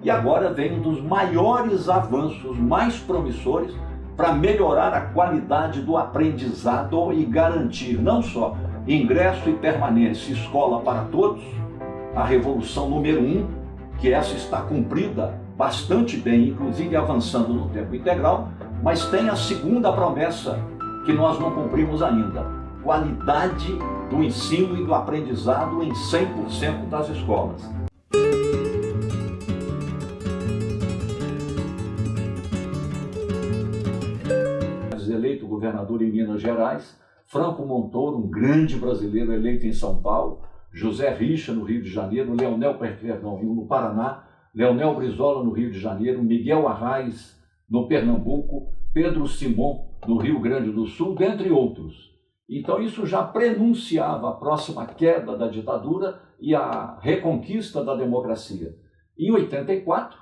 E agora vem um dos maiores avanços, mais promissores, para melhorar a qualidade do aprendizado e garantir não só ingresso e permanência, escola para todos, a revolução número 1, que essa está cumprida bastante bem, inclusive avançando no tempo integral, mas tem a segunda promessa que nós não cumprimos ainda: qualidade do ensino e do aprendizado em 100% das escolas. Eleito governador em Minas Gerais, Franco Montoro, um grande brasileiro eleito em São Paulo, José Richa no Rio de Janeiro, Leonel Perdão no Paraná, Leonel Brizola no Rio de Janeiro, Miguel Arraes no Pernambuco, Pedro Simon no Rio Grande do Sul, dentre outros. Então isso já prenunciava a próxima queda da ditadura e a reconquista da democracia. Em 84,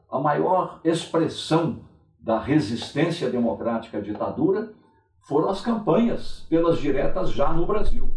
a maior expressão da resistência democrática à ditadura foram as campanhas pelas diretas já no Brasil.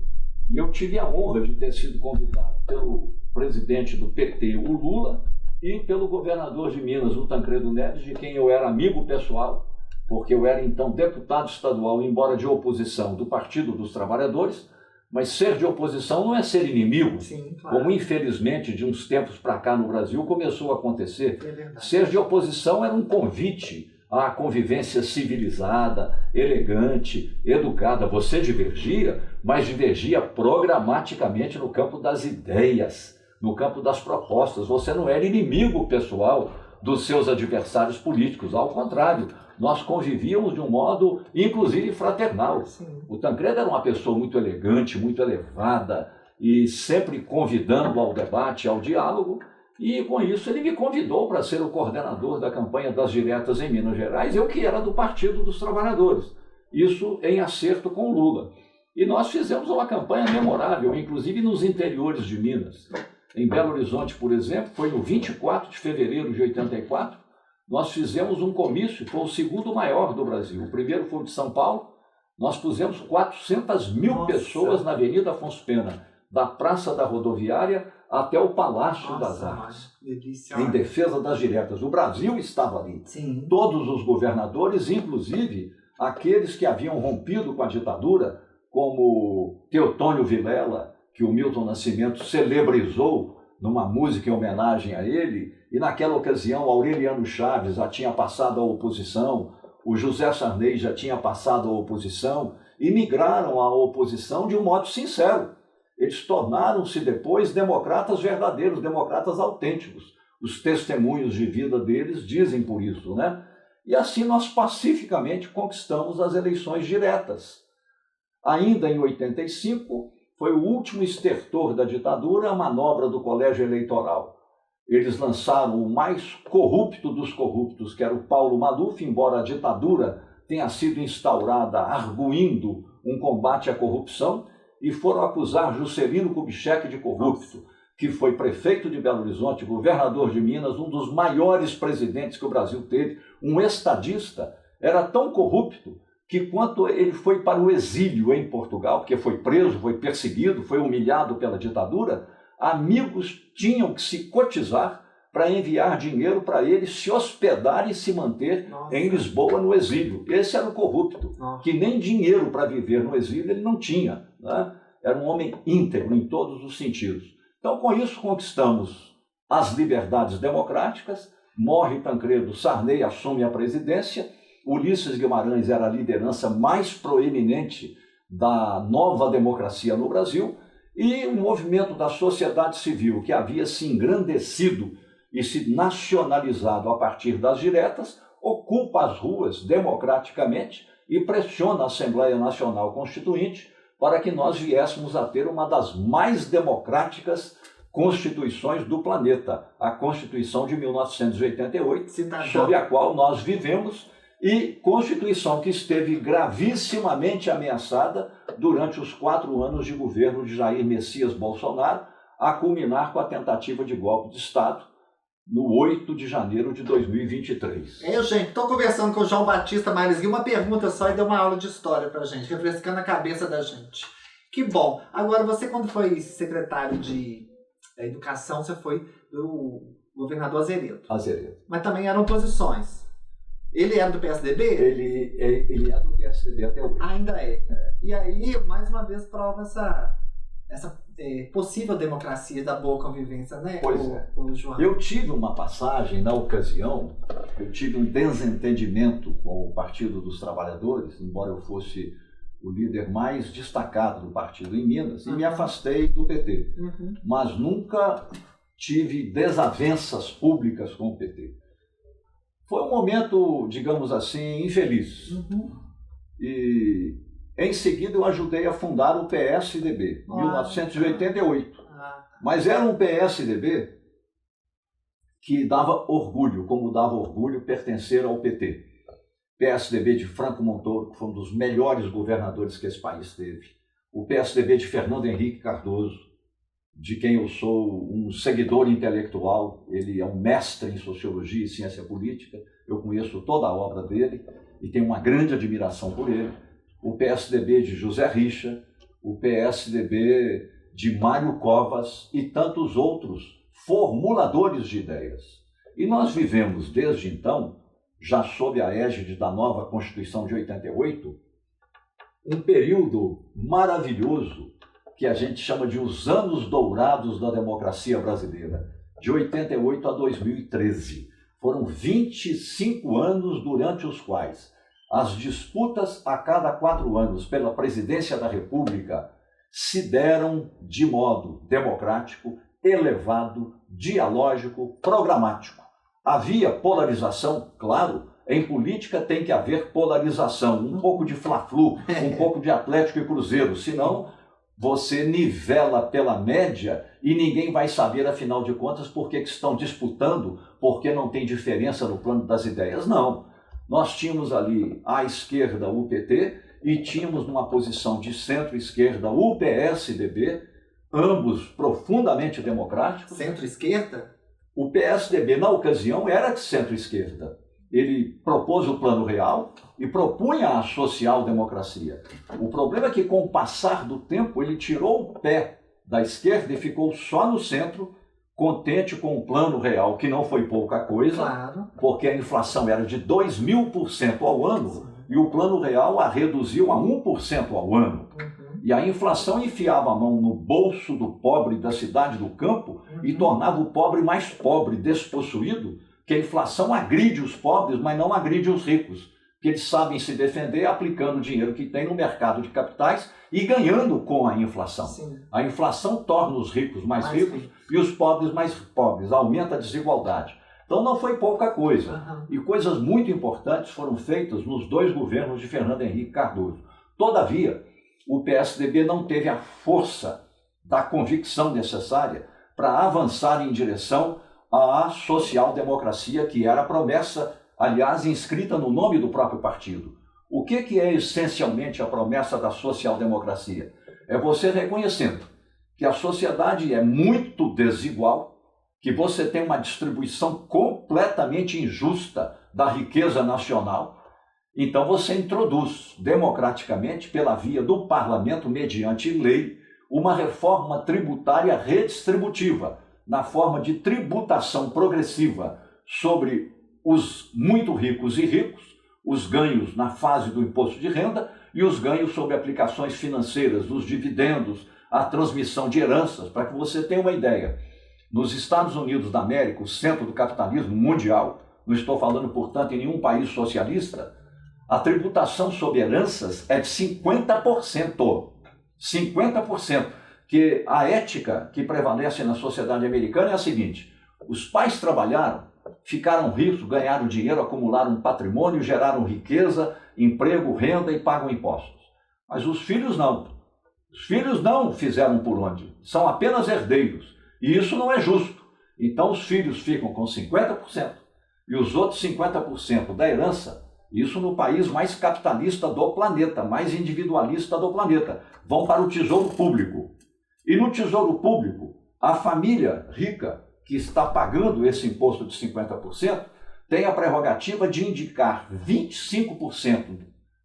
E eu tive a honra de ter sido convidado pelo presidente do PT, o Lula, e pelo governador de Minas, o Tancredo Neves, de quem eu era amigo pessoal, porque eu era então deputado estadual, embora de oposição, do Partido dos Trabalhadores, mas ser de oposição não é ser inimigo. Sim, claro. Como infelizmente de uns tempos para cá no Brasil começou a acontecer. Ser de oposição era um convite à convivência civilizada, elegante, educada. Você divergia, mas divergia programaticamente no campo das ideias, no campo das propostas. Você não era inimigo pessoal dos seus adversários políticos, ao contrário, nós convivíamos de um modo, inclusive, fraternal. Sim. O Tancredo era uma pessoa muito elegante, muito elevada, e sempre convidando ao debate, ao diálogo, e com isso ele me convidou para ser o coordenador da campanha das diretas em Minas Gerais, eu que era do Partido dos Trabalhadores, isso em acerto com o Lula. E nós fizemos uma campanha memorável, inclusive nos interiores de Minas. Em Belo Horizonte, por exemplo, foi no 24 de fevereiro de 84, nós fizemos um comício, foi o segundo maior do Brasil. O primeiro foi o de São Paulo, nós pusemos 400 mil pessoas na Avenida Afonso Pena, da Praça da Rodoviária até o Palácio das Artes, em defesa das diretas. O Brasil estava ali. Sim. Todos os governadores, inclusive aqueles que haviam rompido com a ditadura, como Teotônio Vilela, que o Milton Nascimento celebrizou numa música em homenagem a ele, e naquela ocasião Aureliano Chaves já tinha passado à oposição, o José Sarney já tinha passado à oposição, e migraram à oposição de um modo sincero. Eles tornaram-se depois democratas verdadeiros, democratas autênticos. Os testemunhos de vida deles dizem por isso, né? E assim nós pacificamente conquistamos as eleições diretas. Ainda em 85, foi o último estertor da ditadura, a manobra do colégio eleitoral. Eles lançaram o mais corrupto dos corruptos, que era o Paulo Maluf, embora a ditadura tenha sido instaurada arguindo um combate à corrupção, e foram acusar Juscelino Kubitschek de corrupto, que foi prefeito de Belo Horizonte, governador de Minas, um dos maiores presidentes que o Brasil teve, um estadista, era tão corrupto que quando ele foi para o exílio em Portugal, porque foi preso, foi perseguido, foi humilhado pela ditadura, amigos tinham que se cotizar para enviar dinheiro para ele se hospedar e se manter em Lisboa no exílio. Esse era o corrupto, que nem dinheiro para viver no exílio ele não tinha, né? Era um homem íntegro em todos os sentidos. Então, com isso, conquistamos as liberdades democráticas, morre Tancredo, Sarney assume a presidência, Ulisses Guimarães era a liderança mais proeminente da nova democracia no Brasil, e o movimento da sociedade civil, que havia se engrandecido e se nacionalizado a partir das diretas, ocupa as ruas democraticamente e pressiona a Assembleia Nacional Constituinte para que nós viéssemos a ter uma das mais democráticas constituições do planeta, a Constituição de 1988, sob a qual nós vivemos, e Constituição que esteve gravissimamente ameaçada durante os 4 anos de governo de Jair Messias Bolsonaro, a culminar com a tentativa de golpe de Estado no 8 de janeiro de 2023. Gente, estou conversando com o João Batista Marisguinho, uma pergunta só e deu uma aula de história pra gente, refrescando a cabeça da gente. Que bom. Agora, você quando foi secretário de Educação, você foi do governador Azeredo. Azeredo. Mas também eram oposições. Ele era do PSDB? Ele é do PSDB até hoje. Ainda é. E aí, mais uma vez, prova essa possível democracia da boa convivência, né? Pois o João. Eu tive uma passagem, na ocasião, eu tive um desentendimento com o Partido dos Trabalhadores, embora eu fosse o líder mais destacado do partido em Minas, e me afastei do PT. Mas nunca tive desavenças públicas com o PT. Foi um momento, digamos assim, infeliz. E em seguida eu ajudei a fundar o PSDB, em 1988. Mas era um PSDB que dava orgulho, como dava orgulho pertencer ao PT. PSDB de Franco Montoro, que foi um dos melhores governadores que esse país teve. O PSDB de Fernando Henrique Cardoso, de quem eu sou um seguidor intelectual. Ele é um mestre em sociologia e ciência política. Eu conheço toda a obra dele e tenho uma grande admiração por ele. O PSDB de José Richa, o PSDB de Mário Covas e tantos outros formuladores de ideias. E nós vivemos desde então, já sob a égide da nova Constituição de 88, um período maravilhoso que a gente chama de os anos dourados da democracia brasileira, de 88 a 2013. Foram 25 anos durante os quais as disputas a cada 4 anos pela presidência da República se deram de modo democrático, elevado, dialógico, programático. Havia polarização, claro, em política tem que haver polarização, um pouco de fla-flu, um pouco de Atlético e Cruzeiro, senão você nivela pela média e ninguém vai saber, afinal de contas, por que estão disputando, porque não tem diferença no plano das ideias. Não. Nós tínhamos ali à esquerda o PT e tínhamos numa posição de centro-esquerda o PSDB, ambos profundamente democráticos. Centro-esquerda? O PSDB, na ocasião, era de centro-esquerda. Ele propôs o Plano Real e propunha a social-democracia. O problema é que, com o passar do tempo, ele tirou o pé da esquerda e ficou só no centro, contente com o Plano Real, que não foi pouca coisa, claro, porque a inflação era de 2.000% ao ano, e o Plano Real a reduziu a 1% ao ano. E a inflação enfiava a mão no bolso do pobre da cidade do campo e tornava o pobre mais pobre, despossuído, que a inflação agride os pobres, mas não agride os ricos, que eles sabem se defender aplicando o dinheiro que tem no mercado de capitais e ganhando com a inflação. Sim. A inflação torna os ricos mais ricos e os pobres mais pobres, aumenta a desigualdade. Então não foi pouca coisa. E coisas muito importantes foram feitas nos 2 governos de Fernando Henrique Cardoso. Todavia, o PSDB não teve a força da convicção necessária para avançar em direção à social-democracia, que era a promessa, aliás, inscrita no nome do próprio partido. O que é essencialmente a promessa da social-democracia? É você reconhecendo que a sociedade é muito desigual, que você tem uma distribuição completamente injusta da riqueza nacional. Então você introduz democraticamente, pela via do parlamento, mediante lei, uma reforma tributária redistributiva, na forma de tributação progressiva sobre os muito ricos e ricos, os ganhos na fase do imposto de renda e os ganhos sobre aplicações financeiras, os dividendos, a transmissão de heranças. Para que você tenha uma ideia, nos Estados Unidos da América, o centro do capitalismo mundial, não estou falando, portanto, em nenhum país socialista, a tributação sobre heranças é de 50%. 50%. Que a ética que prevalece na sociedade americana é a seguinte: os pais trabalharam, ficaram ricos, ganharam dinheiro, acumularam patrimônio, geraram riqueza, emprego, renda e pagam impostos. Mas os filhos não. Os filhos não fizeram por onde. São apenas herdeiros. E isso não é justo. Então os filhos ficam com 50% e os outros 50% da herança, isso no país mais capitalista do planeta, mais individualista do planeta, vão para o tesouro público. E no tesouro público, a família rica, que está pagando esse imposto de 50%, tem a prerrogativa de indicar 25%,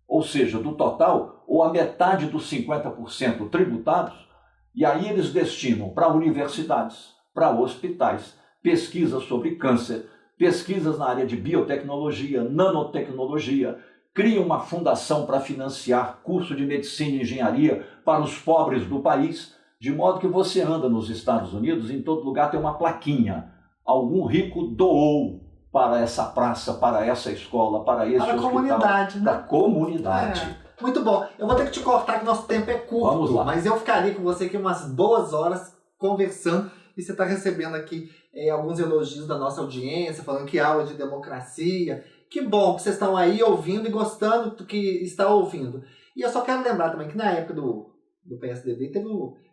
ou seja, do total, ou a metade dos 50% tributados, e aí eles destinam para universidades, para hospitais, pesquisas sobre câncer, pesquisas na área de biotecnologia, nanotecnologia, cria uma fundação para financiar curso de medicina e engenharia para os pobres do país, de modo que você anda nos Estados Unidos, em todo lugar tem uma plaquinha. Algum rico doou para essa praça, para essa escola, para esse hospital. Para a comunidade, né? Da comunidade. Muito bom. Eu vou ter que te cortar que nosso tempo é curto. Vamos lá. Mas eu ficaria com você aqui umas 2 horas conversando e você está recebendo aqui alguns elogios da nossa audiência, falando que aula de democracia. Que bom que vocês estão aí ouvindo e gostando do que está ouvindo. E eu só quero lembrar também que na época do PSDB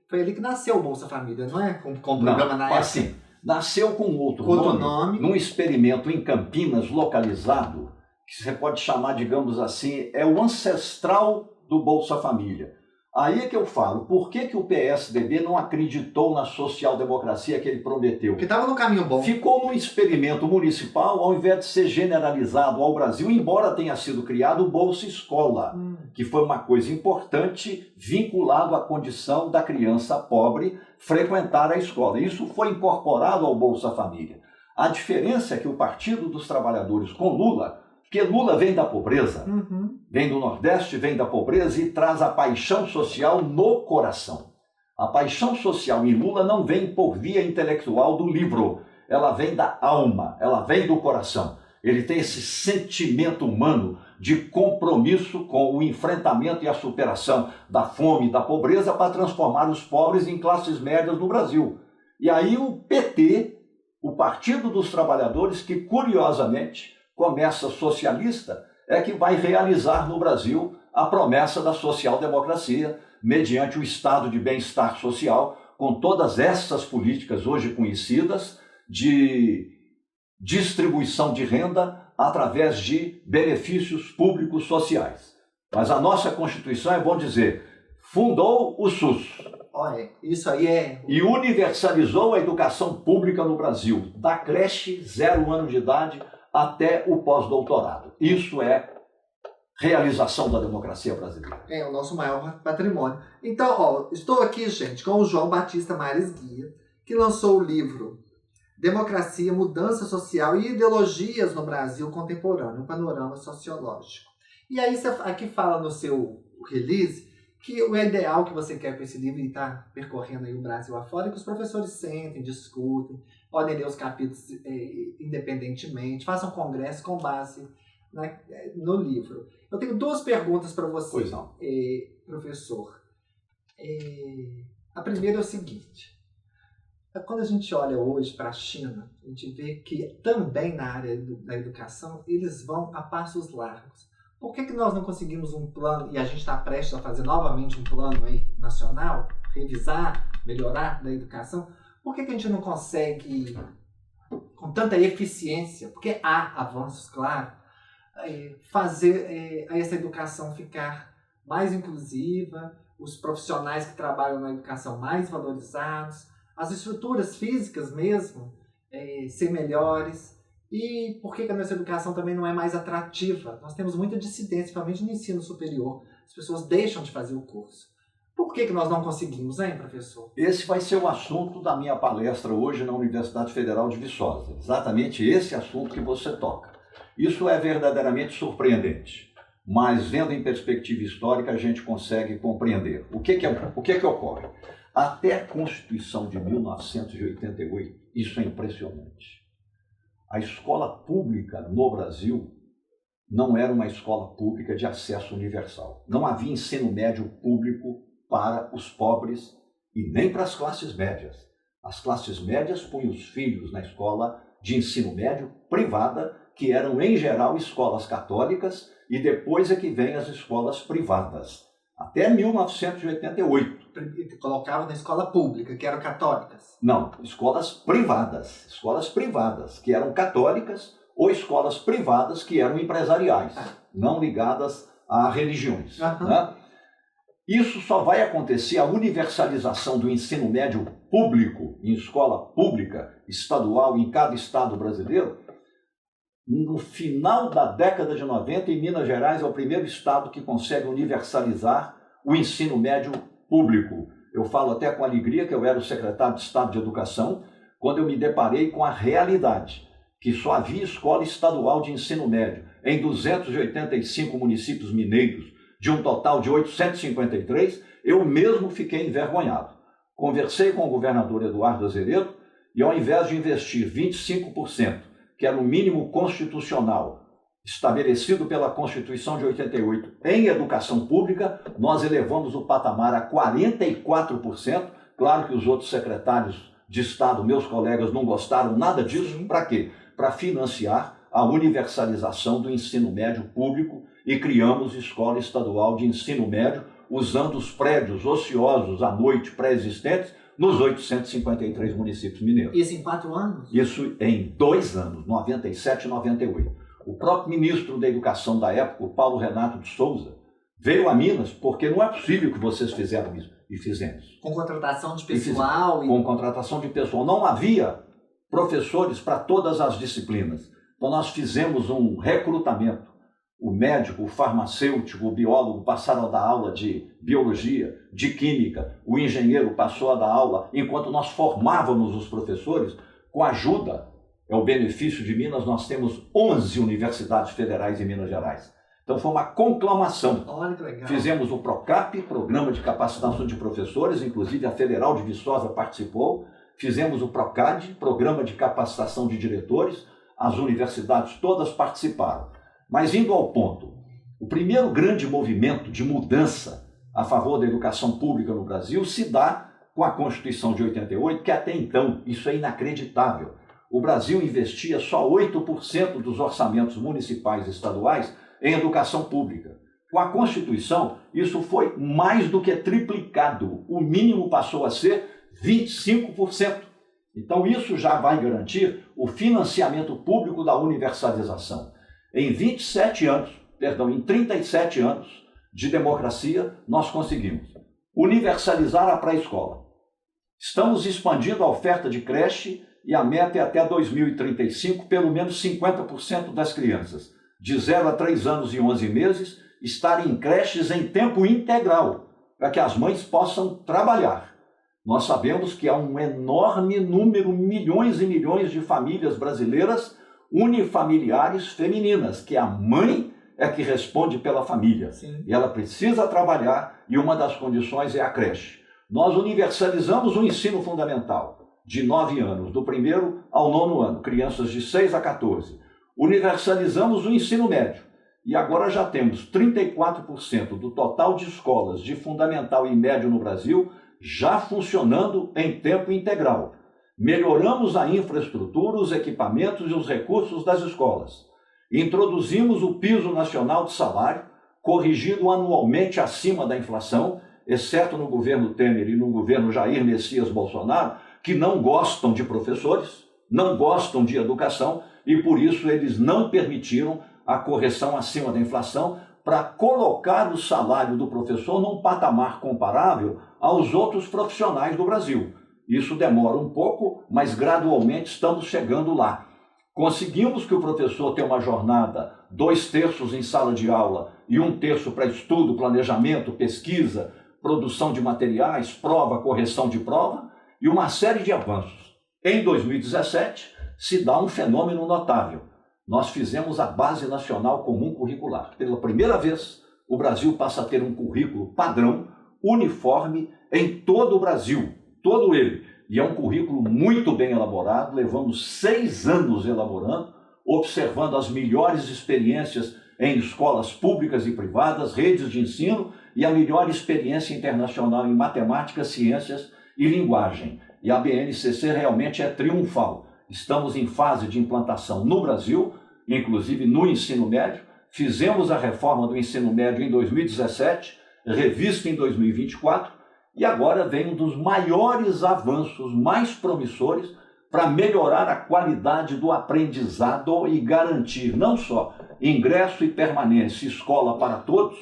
foi ali que nasceu o Bolsa Família, não é? Com o programa na época. Assim, nasceu com outro nome, num experimento em Campinas, localizado, que você pode chamar, digamos assim, é o ancestral do Bolsa Família. Aí é que eu falo, por que o PSDB não acreditou na social-democracia que ele prometeu? Porque estava no caminho bom. Ficou num experimento municipal, ao invés de ser generalizado ao Brasil, embora tenha sido criado o Bolsa Escola, que foi uma coisa importante vinculado à condição da criança pobre frequentar a escola. Isso foi incorporado ao Bolsa Família. A diferença é que o Partido dos Trabalhadores com Lula, porque Lula vem da pobreza, vem do Nordeste, vem da pobreza e traz a paixão social no coração. A paixão social em Lula não vem por via intelectual do livro, ela vem da alma, ela vem do coração. Ele tem esse sentimento humano de compromisso com o enfrentamento e a superação da fome e da pobreza para transformar os pobres em classes médias no Brasil. E aí o PT, o Partido dos Trabalhadores, que curiosamente começa socialista, é que vai realizar no Brasil a promessa da social-democracia, mediante o estado de bem-estar social, com todas essas políticas hoje conhecidas de distribuição de renda através de benefícios públicos sociais. Mas a nossa Constituição, é bom dizer, fundou o SUS. Olha, isso aí é... E universalizou a educação pública no Brasil, da creche, 0 ano de idade, até o pós-doutorado. Isso é realização da democracia brasileira. É o nosso maior patrimônio. Então, estou aqui, gente, com o João Batista Mares Guia, que lançou o livro Democracia, Mudança Social e Ideologias no Brasil Contemporâneo, um panorama sociológico. E aí você aqui fala no seu release que o ideal que você quer para esse livro, e está percorrendo aí o Brasil afora, é que os professores sentem, discutem, podem ler os capítulos independentemente, façam congresso com base no livro. Eu tenho 2 perguntas para você, pois não. Professor. A primeira é o seguinte: quando a gente olha hoje para a China, a gente vê que também na área da educação eles vão a passos largos. Por que nós não conseguimos um plano, e a gente está prestes a fazer novamente um plano aí nacional, revisar, melhorar da educação? Por que a gente não consegue, com tanta eficiência, porque há avanços, claro, fazer essa educação ficar mais inclusiva, os profissionais que trabalham na educação mais valorizados, as estruturas físicas mesmo ser melhores? E por que a nossa educação também não é mais atrativa? Nós temos muita dissidência, principalmente no ensino superior. As pessoas deixam de fazer o curso. Por que nós não conseguimos, hein, professor? Esse vai ser o assunto da minha palestra hoje na Universidade Federal de Viçosa. Exatamente esse assunto que você toca. Isso é verdadeiramente surpreendente, mas vendo em perspectiva histórica a gente consegue compreender. O que ocorre? Até a Constituição de 1988, isso é impressionante. A escola pública no Brasil não era uma escola pública de acesso universal. Não havia ensino médio público para os pobres e nem para as classes médias. As classes médias punham os filhos na escola de ensino médio privada, que eram, em geral, escolas católicas, e depois é que vem as escolas privadas. Até 1988. Colocava na escola pública, que eram católicas? Não, escolas privadas, que eram católicas, ou escolas privadas que eram empresariais, não ligadas a religiões. Né? Isso só vai acontecer, a universalização do ensino médio público, em escola pública, estadual, em cada estado brasileiro, no final da década de 90, em Minas Gerais, é o primeiro estado que consegue universalizar o ensino médio público. Eu falo até com alegria que eu era o secretário de Estado de Educação quando eu me deparei com a realidade, que só havia escola estadual de ensino médio em 285 municípios mineiros, de um total de 853, eu mesmo fiquei envergonhado. Conversei com o governador Eduardo Azeredo e, ao invés de investir 25%, que era o mínimo constitucional estabelecido pela Constituição de 88 em educação pública, nós elevamos o patamar a 44%. Claro que os outros secretários de Estado, meus colegas, não gostaram nada disso. Para quê? Para financiar a universalização do ensino médio público, e criamos escola estadual de ensino médio usando os prédios ociosos à noite pré-existentes nos 853 municípios mineiros. Isso em 4 anos? Isso em 2 anos, 97 e 98. O próprio ministro da Educação da época, o Paulo Renato de Souza, veio a Minas porque não é possível que vocês fizeram isso. E fizemos. Com contratação de pessoal? Com contratação de pessoal. Não havia professores para todas as disciplinas. Então nós fizemos um recrutamento. O médico, o farmacêutico, o biólogo passaram a dar aula de biologia, de química, o engenheiro passou a dar aula, enquanto nós formávamos os professores, com a ajuda, é o benefício de Minas, nós temos 11 universidades federais em Minas Gerais. Então foi uma conclamação. Olha que legal. Fizemos o PROCAP, Programa de Capacitação de Professores, inclusive a Federal de Viçosa participou. Fizemos o PROCAD, Programa de Capacitação de Diretores, as universidades todas participaram. Mas indo ao ponto, o primeiro grande movimento de mudança a favor da educação pública no Brasil se dá com a Constituição de 88, que até então, isso é inacreditável, o Brasil investia só 8% dos orçamentos municipais e estaduais em educação pública. Com a Constituição, isso foi mais do que triplicado. O mínimo passou a ser 25%. Então, isso já vai garantir o financiamento público da universalização. Em 37 anos de democracia, nós conseguimos universalizar a pré-escola. Estamos expandindo a oferta de creche e a meta é até 2035, pelo menos 50% das crianças de 0 a 3 anos e 11 meses estarem em creches em tempo integral, para que as mães possam trabalhar. Nós sabemos que há um enorme número, milhões e milhões de famílias brasileiras unifamiliares femininas, que a mãe é que responde pela família. Sim. E ela precisa trabalhar e uma das condições é a creche. Nós universalizamos o ensino fundamental de 9 anos, do 1º ao 9º ano, crianças de 6 a 14. Universalizamos o ensino médio e agora já temos 34% do total de escolas de fundamental e médio no Brasil já funcionando em tempo integral. Melhoramos a infraestrutura, os equipamentos e os recursos das escolas. Introduzimos o piso nacional de salário, corrigido anualmente acima da inflação, exceto no governo Temer e no governo Jair Messias Bolsonaro, que não gostam de professores, não gostam de educação e por isso eles não permitiram a correção acima da inflação para colocar o salário do professor num patamar comparável aos outros profissionais do Brasil. Isso demora um pouco, mas gradualmente estamos chegando lá. Conseguimos que o professor tenha uma jornada 2/3 em sala de aula e 1/3 para estudo, planejamento, pesquisa, produção de materiais, prova, correção de prova e uma série de avanços. Em 2017, se dá um fenômeno notável. Nós fizemos a Base Nacional Comum Curricular. Pela primeira vez, o Brasil passa a ter um currículo padrão, uniforme, em todo o Brasil. Todo ele. E é um currículo muito bem elaborado, levamos 6 anos elaborando, observando as melhores experiências em escolas públicas e privadas, redes de ensino e a melhor experiência internacional em matemática, ciências e linguagem. E a BNCC realmente é triunfal. Estamos em fase de implantação no Brasil, inclusive no ensino médio. Fizemos a reforma do ensino médio em 2017, revista em 2024, e agora vem um dos maiores avanços, mais promissores, para melhorar a qualidade do aprendizado e garantir não só ingresso e permanência, escola para todos,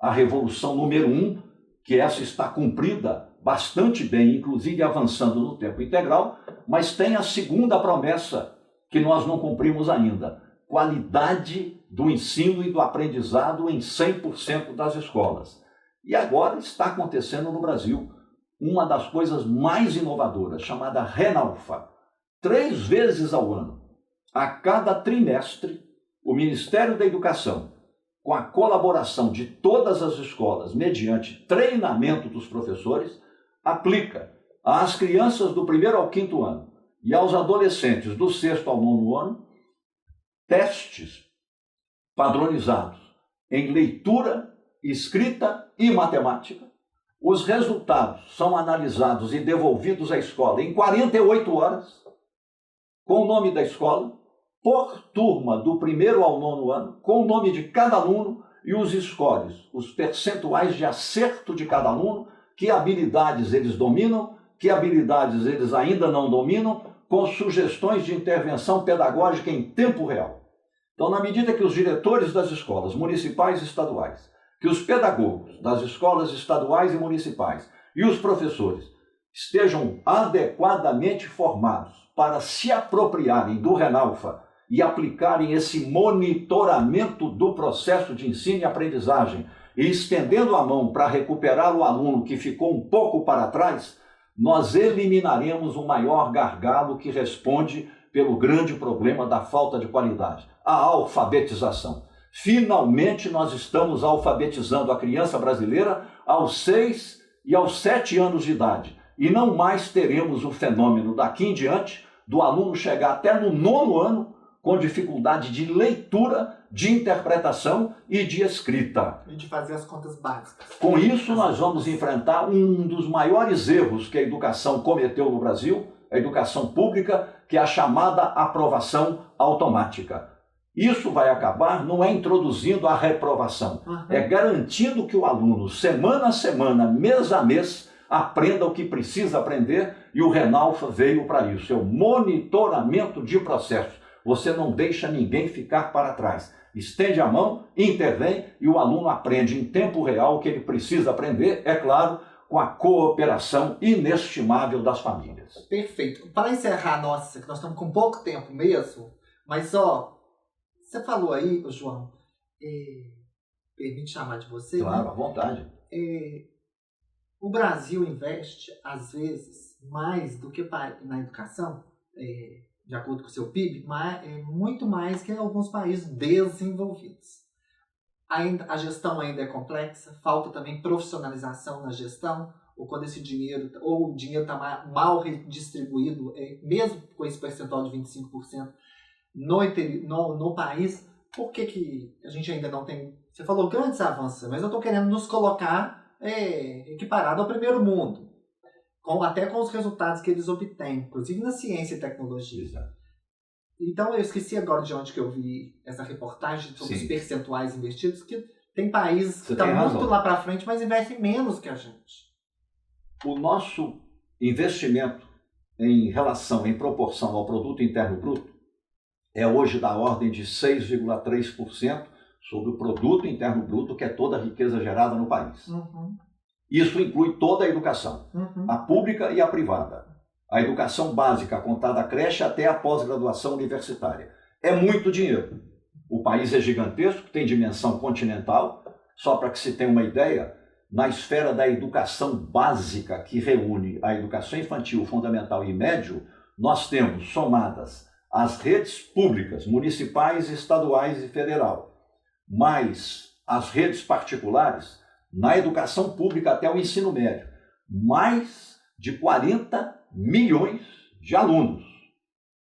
a revolução número 1, que essa está cumprida bastante bem, inclusive avançando no tempo integral, mas tem a segunda promessa que nós não cumprimos ainda: qualidade do ensino e do aprendizado em 100% das escolas. E agora está acontecendo no Brasil uma das coisas mais inovadoras, chamada Renalfa. 3 vezes ao ano, a cada trimestre, o Ministério da Educação, com a colaboração de todas as escolas, mediante treinamento dos professores, aplica às crianças do 1º ao 5º ano e aos adolescentes do 6º ao 9º ano testes padronizados em leitura, escrita e matemática. Os resultados são analisados e devolvidos à escola em 48 horas, com o nome da escola, por turma do 1º ao 9º ano, com o nome de cada aluno e os scores, os percentuais de acerto de cada aluno, que habilidades eles dominam, que habilidades eles ainda não dominam, com sugestões de intervenção pedagógica em tempo real. Então, na medida que os diretores das escolas municipais e estaduais, que os pedagogos das escolas estaduais e municipais e os professores estejam adequadamente formados para se apropriarem do RENALFA e aplicarem esse monitoramento do processo de ensino e aprendizagem e estendendo a mão para recuperar o aluno que ficou um pouco para trás, nós eliminaremos o maior gargalo que responde pelo grande problema da falta de qualidade, a alfabetização. Finalmente nós estamos alfabetizando a criança brasileira aos 6 e aos 7 anos de idade. E não mais teremos o fenômeno daqui em diante do aluno chegar até no 9º ano com dificuldade de leitura, de interpretação e de escrita. E de fazer as contas básicas. Com isso nós vamos enfrentar um dos maiores erros que a educação cometeu no Brasil, a educação pública, que é a chamada aprovação automática. Isso vai acabar não é introduzindo a reprovação, é garantindo que o aluno, semana a semana, mês a mês, aprenda o que precisa aprender, e o RENALFA veio para isso, é o monitoramento de processos. Você não deixa ninguém ficar para trás. Estende a mão, intervém e o aluno aprende em tempo real o que ele precisa aprender, é claro, com a cooperação inestimável das famílias. Perfeito. Para encerrar, nossa, que nós estamos com pouco tempo mesmo, mas você falou aí, João, permite chamar de você? Claro, né? à vontade. O Brasil investe, às vezes, mais do que na educação, de acordo com o seu PIB, muito mais que em alguns países desenvolvidos. A gestão ainda é complexa, falta também profissionalização na gestão, ou quando esse dinheiro, ou o dinheiro está mal redistribuído, mesmo com esse percentual de 25% no país. Por que a gente ainda não tem... Você falou grandes avanços, mas eu estou querendo nos colocar equiparado ao primeiro mundo, até com os resultados que eles obtêm, inclusive na ciência e tecnologia. Exato. Então, eu esqueci agora de onde que eu vi essa reportagem sobre Sim. os percentuais investidos, que tem países que Você tem estão muito razão. lá para frente, mas investem menos que a gente. O nosso investimento em proporção ao produto interno bruto, é hoje da ordem de 6,3% sobre o produto interno bruto, que é toda a riqueza gerada no país. Isso inclui toda a educação, a pública e a privada. A educação básica, contada da creche até a pós-graduação universitária. É muito dinheiro. O país é gigantesco, tem dimensão continental. Só para que se tenha uma ideia, na esfera da educação básica, que reúne a educação infantil, fundamental e médio, nós temos somadas as redes públicas, municipais, estaduais e federal, mais as redes particulares, na educação pública até o ensino médio, mais de 40 milhões de alunos.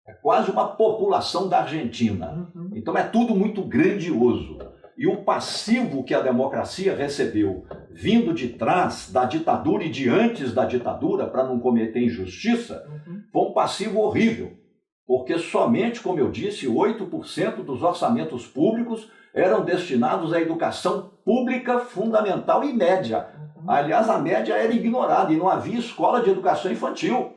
É quase uma população da Argentina. Então é tudo muito grandioso. E o passivo que a democracia recebeu, vindo de trás da ditadura e de antes da ditadura, para não cometer injustiça, foi um passivo horrível. Porque somente, como eu disse, 8% dos orçamentos públicos eram destinados à educação pública fundamental e média. Aliás, a média era ignorada e não havia escola de educação infantil.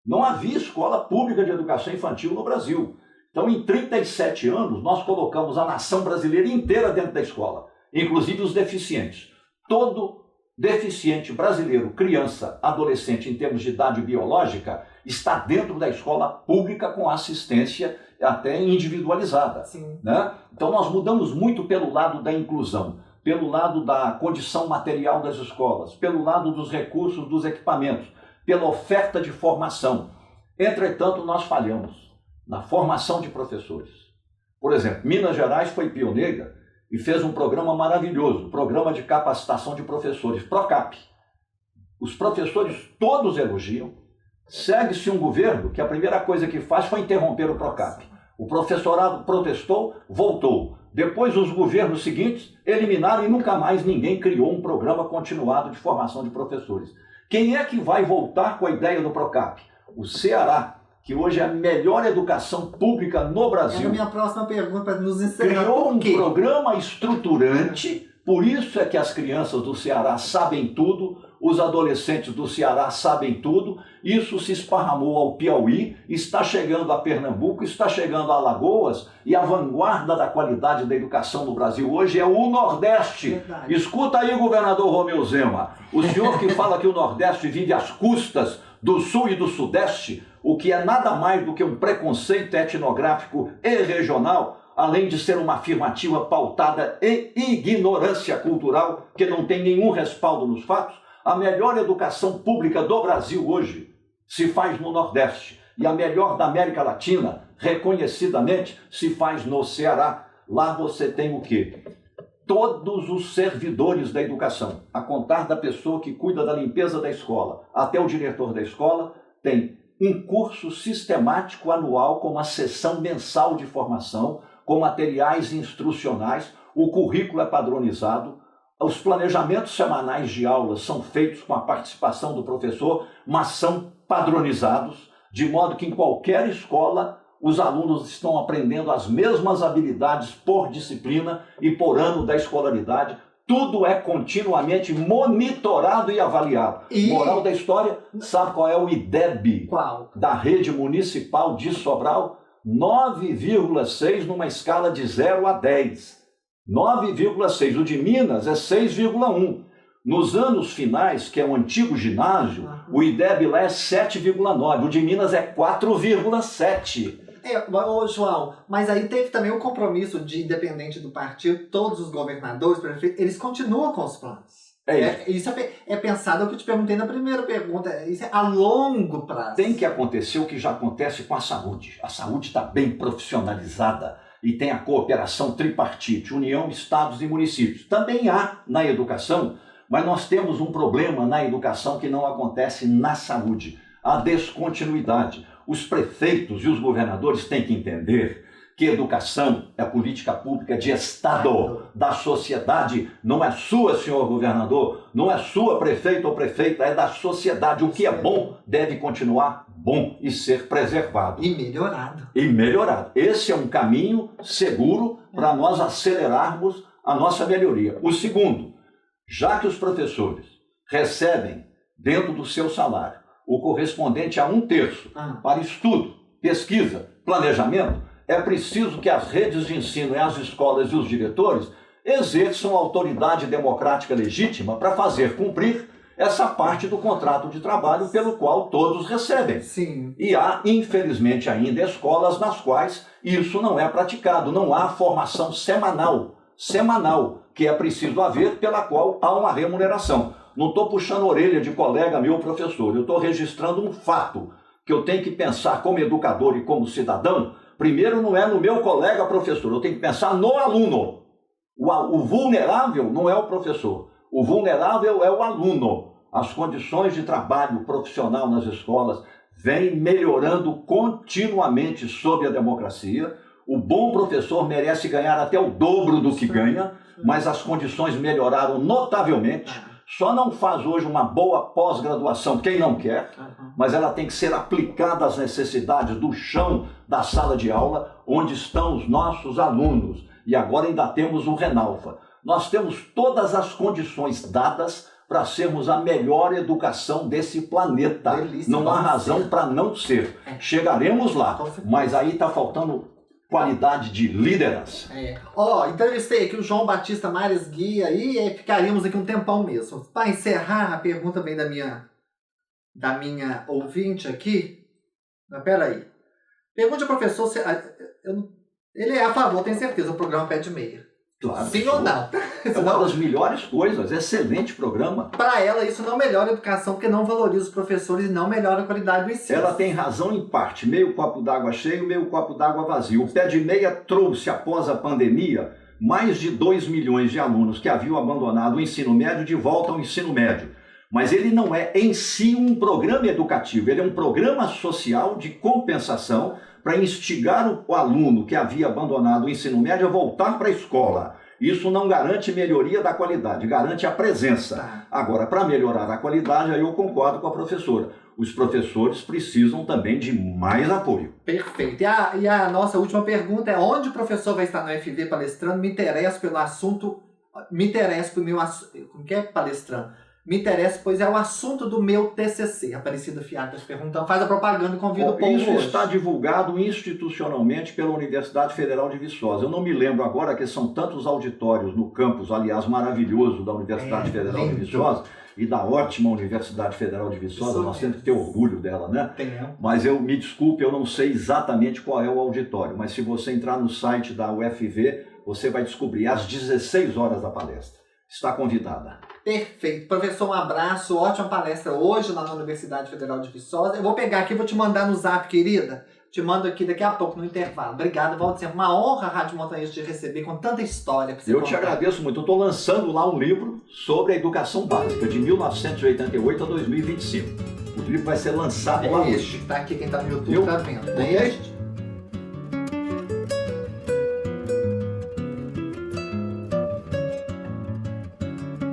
Não havia escola pública de educação infantil no Brasil. Então, em 37 anos, nós colocamos a nação brasileira inteira dentro da escola, inclusive os deficientes. Todo deficiente brasileiro, criança, adolescente, em termos de idade biológica, está dentro da escola pública com assistência até individualizada. Né? Então, nós mudamos muito pelo lado da inclusão, pelo lado da condição material das escolas, pelo lado dos recursos, dos equipamentos, pela oferta de formação. Entretanto, nós falhamos na formação de professores. Por exemplo, Minas Gerais foi pioneira e fez um programa maravilhoso, Programa de Capacitação de Professores, PROCAP. Os professores todos elogiam. Segue-se um governo que a primeira coisa que faz foi interromper o PROCAP. O professorado protestou, voltou. Depois os governos seguintes eliminaram e nunca mais ninguém criou um programa continuado de formação de professores. Quem é que vai voltar com a ideia do PROCAP? O Ceará, que hoje é a melhor educação pública no Brasil. É a minha próxima pergunta para nos ensinar. Criou um programa estruturante, por isso é que as crianças do Ceará sabem tudo, os adolescentes do Ceará sabem tudo, isso se esparramou ao Piauí, está chegando a Pernambuco, está chegando a Alagoas, e a vanguarda da qualidade da educação no Brasil hoje é o Nordeste. Verdade. Escuta aí, governador Romeu Zema, o senhor que fala que o Nordeste vive às custas do Sul e do Sudeste, o que é nada mais do que um preconceito etnográfico e regional, além de ser uma afirmativa pautada em ignorância cultural, que não tem nenhum respaldo nos fatos. A melhor educação pública do Brasil hoje se faz no Nordeste, e a melhor da América Latina, reconhecidamente, se faz no Ceará. Lá você tem o quê? Todos os servidores da educação, a contar da pessoa que cuida da limpeza da escola até o diretor da escola, tem um curso sistemático anual com uma sessão mensal de formação, com materiais instrucionais, o currículo é padronizado, os planejamentos semanais de aulas são feitos com a participação do professor, mas são padronizados, de modo que em qualquer escola os alunos estão aprendendo as mesmas habilidades por disciplina e por ano da escolaridade. Tudo é continuamente monitorado e avaliado. Moral da história, sabe qual é o IDEB? Qual? Da rede municipal de Sobral? 9,6 numa escala de 0 a 10. 9,6. O de Minas é 6,1. Nos anos finais, que é o antigo ginásio, o IDEB lá é 7,9. O de Minas é 4,7. Ô, João, mas aí teve também o compromisso de, independente do partido, todos os governadores, prefeitos, eles continuam com os planos. Isso é pensado, é o que eu te perguntei na primeira pergunta, isso é a longo prazo. Tem que acontecer o que já acontece com a saúde. A saúde está bem profissionalizada e tem a cooperação tripartite, União, Estados e municípios. Também há na educação, mas nós temos um problema na educação que não acontece na saúde, a descontinuidade. Os prefeitos e os governadores têm que entender que educação é política pública de Estado, da sociedade. Não é sua, senhor governador, não é sua, prefeito ou prefeita, é da sociedade. O que é bom deve continuar bom e ser preservado. E melhorado. E melhorado. Esse é um caminho seguro para nós acelerarmos a nossa melhoria. O segundo, já que os professores recebem dentro do seu salário o correspondente a 1/3 para estudo, pesquisa, planejamento, é preciso que as redes de ensino e as escolas e os diretores exerçam a autoridade democrática legítima para fazer cumprir essa parte do contrato de trabalho pelo qual todos recebem. Sim. E há, infelizmente, ainda escolas nas quais isso não é praticado, não há formação semanal, que é preciso haver, pela qual há uma remuneração. Não estou puxando a orelha de colega meu professor, eu estou registrando um fato que eu tenho que pensar como educador e como cidadão. Primeiro, não é no meu colega professor, eu tenho que pensar no aluno. O vulnerável não é o professor, o vulnerável é o aluno. As condições de trabalho profissional nas escolas vêm melhorando continuamente sob a democracia. O bom professor merece ganhar até o dobro do que ganha, mas as condições melhoraram notavelmente. Só não faz hoje uma boa pós-graduação quem não quer, mas ela tem que ser aplicada às necessidades do chão da sala de aula, onde estão os nossos alunos. E agora ainda temos o Renalfa. Nós temos todas as condições dadas para sermos a melhor educação desse planeta. Delícia, não há razão para não ser. Chegaremos lá, mas aí está faltando qualidade de liderança. Entrevistei aqui o João Batista Mares Guia e ficaríamos aqui um tempão mesmo. Para encerrar, a pergunta vem da minha ouvinte aqui. Mas peraí. Pergunte ao professor se ele é a favor, tenho certeza, o programa Pé de Meia. Claro. Sim ou não? É uma das melhores coisas, excelente programa. Para ela, isso não melhora a educação, porque não valoriza os professores e não melhora a qualidade do ensino. Ela tem razão em parte, meio copo d'água cheio, meio copo d'água vazio. O Pé de Meia trouxe, após a pandemia, mais de 2 milhões de alunos que haviam abandonado o ensino médio de volta ao ensino médio. Mas ele não é em si um programa educativo, ele é um programa social de compensação para instigar o aluno que havia abandonado o ensino médio a voltar para a escola. Isso não garante melhoria da qualidade, garante a presença. Agora, para melhorar a qualidade, aí eu concordo com a professora. Os professores precisam também de mais apoio. Perfeito. E a nossa última pergunta é: onde o professor vai estar no UFV palestrando? Me interessa pelo assunto, me interessa pelo meu assunto. Como que é palestrando? Me interessa, pois é o assunto do meu TCC. Aparecida Fialho está perguntando, faz a propaganda e convida o povo Isso hoje. está divulgado institucionalmente pela Universidade Federal de Viçosa. Eu não me lembro agora que são tantos auditórios no campus, aliás, maravilhoso da Universidade Federal de Viçosa e da ótima Universidade Federal de Viçosa. Nós temos que ter orgulho dela, né? Mas me desculpe, eu não sei exatamente qual é o auditório, mas se você entrar no site da UFV, você vai descobrir às 16 horas da palestra. Está convidada. Perfeito. Professor, um abraço. Ótima palestra hoje lá na Universidade Federal de Viçosa. Eu vou pegar aqui e vou te mandar no zap, querida. Te mando aqui daqui a pouco, no intervalo. Obrigado, volte sempre. Uma honra a Rádio Montanhas te receber com tanta história. Eu te agradeço muito. Eu estou lançando lá um livro sobre a educação básica, de 1988 a 2025. O livro vai ser lançado lá hoje. Tá aqui, quem está no YouTube está vendo.